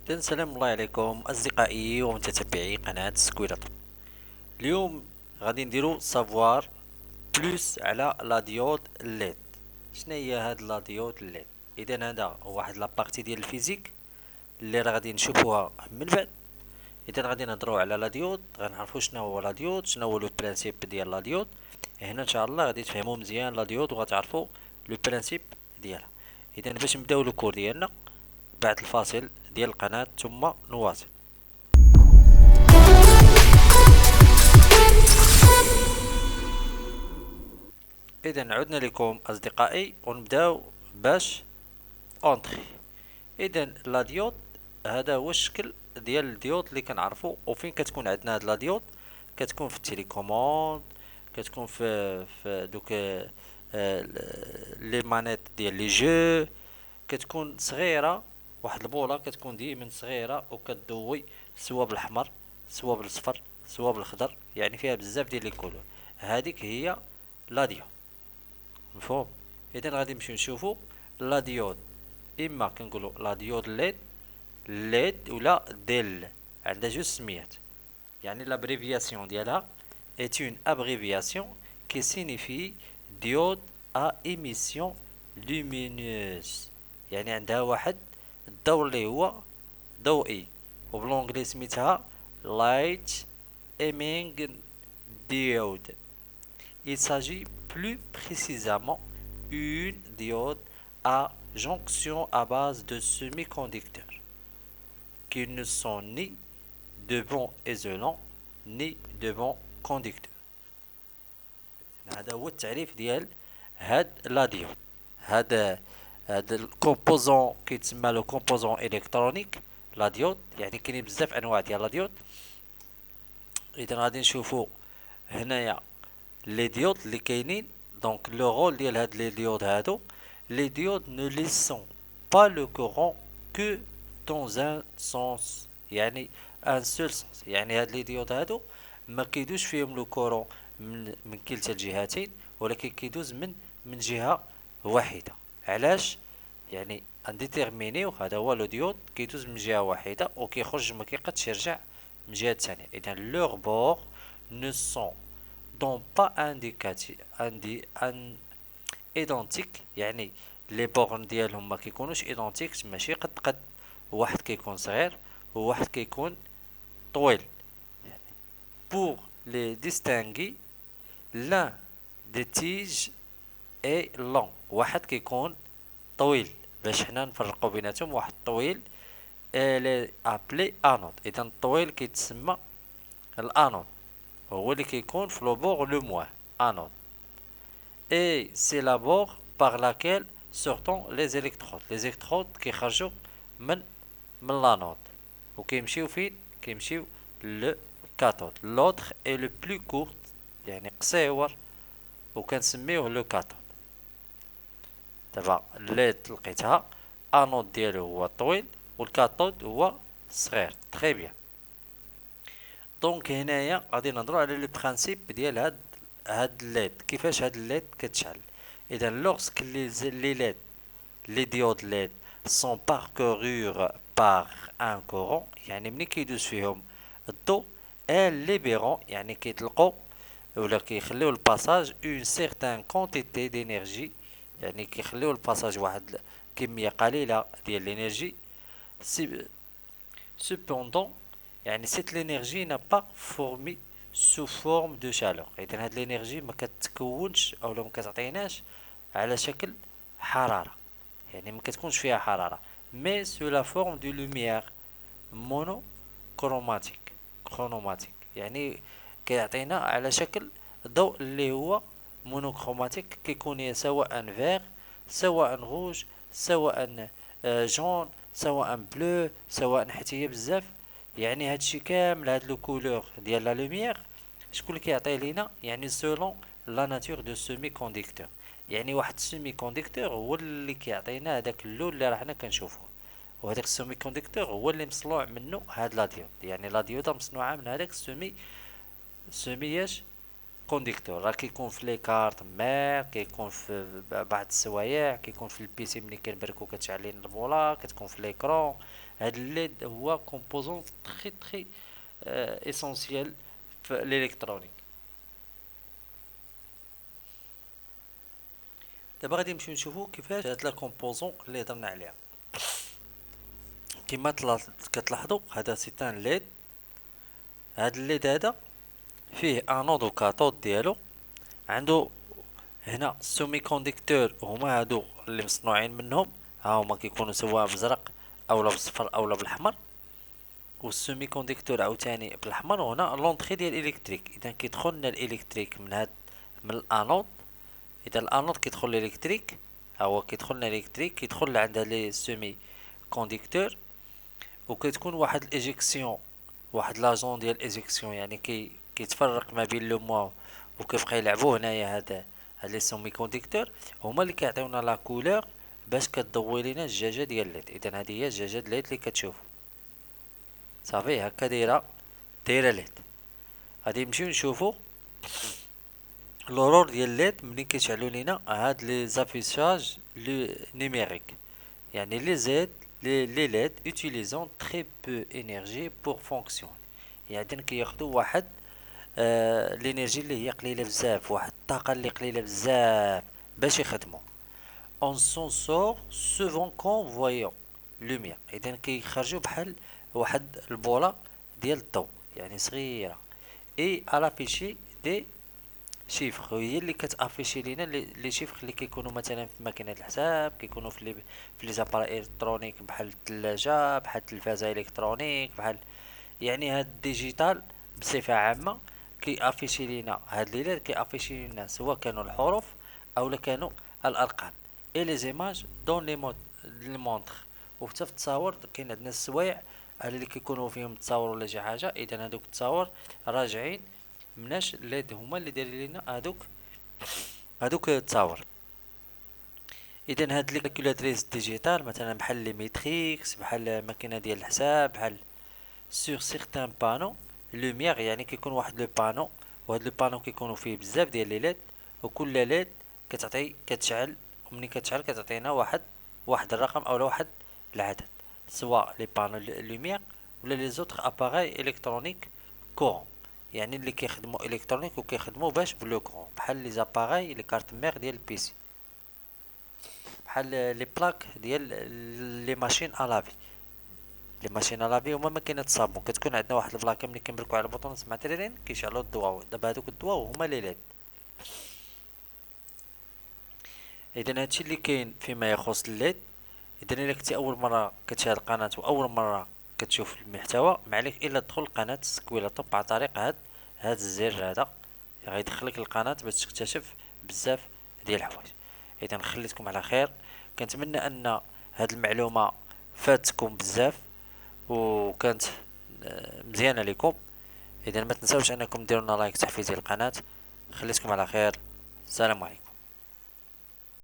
سلام الله عليكم أصدقائي ومتتبعي قناة سكويرة. اليوم غادي نديرو سافوار بلوس على لا ديود ليد. شنو هي هاد لا ديود ليد؟ اذا هذا هو واحد لابارتي ديال الفيزيك اللي راه غادي نشوفوها من بعد. اذا غادي نهضروا على لا ديود، غنعرفوا شنو هو لا ديود، شنو هو لو برينسيپ ديال لا ديود. هنا ان شاء الله غادي تفهموا مزيان لا ديود وغتعرفوا لو برينسيپ ديالها. اذا باش نبداو لو كور ديالنا بعد الفاصل ديال القناة ثم نواصل. اذا عدنا لكم اصدقائي ونبداو باش اونتري. اذا لا ديود هذا هو الشكل ديال الديود اللي كنعرفو. وفين كتكون عندنا هاد لا ديود؟ كتكون في التليكوموند، كتكون في دوك لي مانيت ديال لي جو. كتكون صغيره، واحد البوله كتكون ديما صغيره وكتضوي سوا بالاحمر سوا بالصفر سوا بالخضر، يعني فيها بزاف ديال لي كولور. هذيك هي لا ديود، مفهوم؟ اذا غادي نمشيو نشوفو لا ديود. اما كنقولوا لا ديود ليد، ليد ولا ديل، عندها جوج سميات. يعني l'abréviation ديالها est une abréviation qui signifie diode à émission lumineuse. يعني عندها واحد الدور اللي هو ضوئي، وبالانجلي سميتها light emitting diode. Il s'agit plus précisément une diode à jonction à base de semi-conducteurs qui ne sont ni de bons isolants ni de bons conducteurs. هذا هو التعريف ديال هاد لا ديود. هاد الكومبوزون كيتسمى لو كومبوزون الكترونيك لا ديود. يعني كاينين بزاف انواع ديال لا ديود. اذا غادي نشوفو هنايا لي ديود اللي كاينين. دونك لو رول ديال هاد لي ديود هادو، les diodes ne laissent pas le courant que dans un sens، يعني ان سول سونس. يعني هاد لي ديود هادو ما كيدوش فيهم لو كورون من كلتا الجهتين، ولكن كيدوز من جهه واحده. علاش؟ يعني انديتيرمينيو هذا هو لو ديود كيدوز من جهه واحده وكيخرج ما كيقدش يرجع من جهه ثانيه. اذا لور بور ne sont donc pas ايدونتيك، يعني لي بورن ديالهم ما كيكونوش ايدونتيك، ماشي قد واحد كيكون صغير وواحد كيكون طويل. pour les distinguer l'un des tiges est long. واحد كيكون طويل باش حنا نفرقو بيناتهم. واحد طويل اللي ابلي انود. اذا الطويل كيتسمى الانود، هو اللي كيكون في لو بور لو موان انود. et c'est la bord par laquelle sortent les électrodes. les électrodes كيخرجوا من لانود وكيمشيو فين؟ كيمشيو لو كاثود. l'autre est le plus court، يعني قصيور وكنسميوه لو كاثود. دابا الليد لقيتها انود ديالو هو طويل والكاثود هو صغير. تري بيان. دونك هنايا غادي نهضروا على لو برينسيپ ديال هاد الليد، كيفاش هاد الليد كتشعل. اذا لوغسك لي ليد لي ديود ليد سون باركورور بار ان كورون، يعني ملي كيدوز فيهم الضوء، ان ليبيرون يعني كيطلقوا ولا كيخليو الباساج اون سيغتان كونتيتي دينيرجي، يعني كيخليو الباساج واحد كميه قليله ديال الانرجي. cependant يعني cette l'énergie n'a pas formé sous forme de chaleur. اذا هاد الانرجي ما كتكونش او ما كتعطيناش على شكل حراره، يعني ما كتكونش فيها حراره، mais sous la forme de lumière monochromatique يعني كيعطينا على شكل ضوء اللي هو مونوكروماتيك، كيكون يا سواء فيغ سواء روج سواء جون سواء بلو سواء حتى هي بزاف. يعني هادشي كامل هاد لو كولور ديال لا لوميير شكون اللي كيعطيه لينا؟ يعني سولون لا ناتور دو سيمي كونديكتور. يعني واحد السيمي كونديكتور هو اللي كيعطينا هداك اللون اللي راحنا كنشوفوه، وهداك السيمي كونديكتور هو اللي مصنوع منه هاد لا ديود. يعني لا ديود مصنوعه من هداك سيمياش كونديكتور. راه كيكون في لي كارت مير، كيكون في بعض السوايع، كيكون في البيسي ملي كنبركو كتشعل لينا الفولا، كتكون في ليكرون. هاد الليد هو كومبوزون تري اسونسيال في الالكترونيك. دابا غادي نمشيو نشوفو كيفاش هاد لا كومبوزون اللي هضرنا عليها. كما كتلاحظوا هذا سي ان ليد. هاد الليد هذا فيه انود وكاثود ديالو. عنده هنا سومي كونديكتور، هما هادو اللي مصنوعين منهم، ها هما كيكونوا سواء بزرق اولا بالصفر اولا بالاحمر. والسومي كونديكتور عاوتاني بالاحمر. وهنا لونطري ديال الالكتريك، اذا كيدخل لنا الالكتريك من الانود. اذا الانود كيدخل الالكتريك، ها هو كيدخل لنا الالكتريك، كيدخل عند لي سومي كونديكتور. وكتكون واحد الايجيكسيون، واحد لاجون ديال الايجيكسيون، يعني كيتفرق ما بين لو موا وكيبقى يلعبوا هنايا هاد لي سومي كونديكتور. هما اللي كيعطيونا لا كولور باش كتضوي لينا الجاجه ديال الليد. اذا هذه هي الجاجه ديال الليد اللي كتشوفوا صافي هكا دايره ليد. غادي نمشيو نشوفوا لورور ديال الليد منين كيشعلوا لينا هاد لي زافيشاج لو نيميريك. يعني لي زيد لي ليد utilisant très peu énergie pour fonctionner. يعني كياخدوا واحد الانرجي اللي هي قليله بزاف، واحد الطاقه اللي قليله بزاف باش يخدموا. on s'en sort souvent qu'en voyant lumière. اذا كيخرجوا بحال واحد البوله ديال الضوء يعني صغيره. اي على فيشي دي شيفر، هي اللي كتافيشي لينا لي شيفر اللي كيكونوا مثلا في ماكينه الحساب، كيكونوا في لي زاباري الكترونيك بحال الثلاجه، بحال التلفازه الكترونيك، بحال يعني هاد الديجيتال بصفه عامه كيافيشي لينا هاد ليلات، كيافيشي لينا سواء كانوا الحروف او كانوا الارقام. اي لي زيماج دون لي مونطر. وحتى في التصاور كاين عندنا السوايع اللي كيكونوا فيهم التصاور ولا شي حاجه. اذا هادوك التصاور راجعين مناش ليد، هما اللي دايرين لنا هادوك التصاور. اذا هاد لي كالكولاتريس ديجيتال مثلا بحال لي ميتريكس، بحال ماكينه ديال الحساب، بحال سور سيغتان بانو لوميير. يعني كيكون واحد لو بانو، وهاد لو بانو كيكونوا فيه بزاف ديال لي ليد، وكل ليد كتشعل. ومنين كتشعل كتعطينا واحد الرقم او واحد العدد، سواء لي بانو لوميير ولا لي زوتر اباغاي الكترونيك كورون. يعني اللي كيخدموا الكترونيك وكيخدموا باش بلو كورون، بحال لي زاباغاي لي كارت مير ديال البيسي، بحال لي بلاك ديال لي ماشين الافي. لي ماشين الافي هما ماكينه الصابون، كتكون عندنا واحد البلاكه ملي كنبركو على البوطون نسمع تريرين كيشعلوا الضواو. دابا هادوك الضواو هما لي ليد. اذا هادشي اللي كاين فيما يخص الليد. اذا الا كنتي اول مره كتشاهد القناه واول مره كتشوف المحتوى، ما عليك الا تدخل قناه سكويلا طب عن طريق هاد الزر هذا، غيدخلك القناه باش تكتشف بزاف ديال الحوايج. اذا خليتكم على خير، كنتمنى ان هاد المعلومه فاتكم بزاف وكانت مزيانه لكم. اذا ما تنساوش انكم ديروا لنا لايك تحفيزي للقناه. خليتكم على خير، السلام عليكم.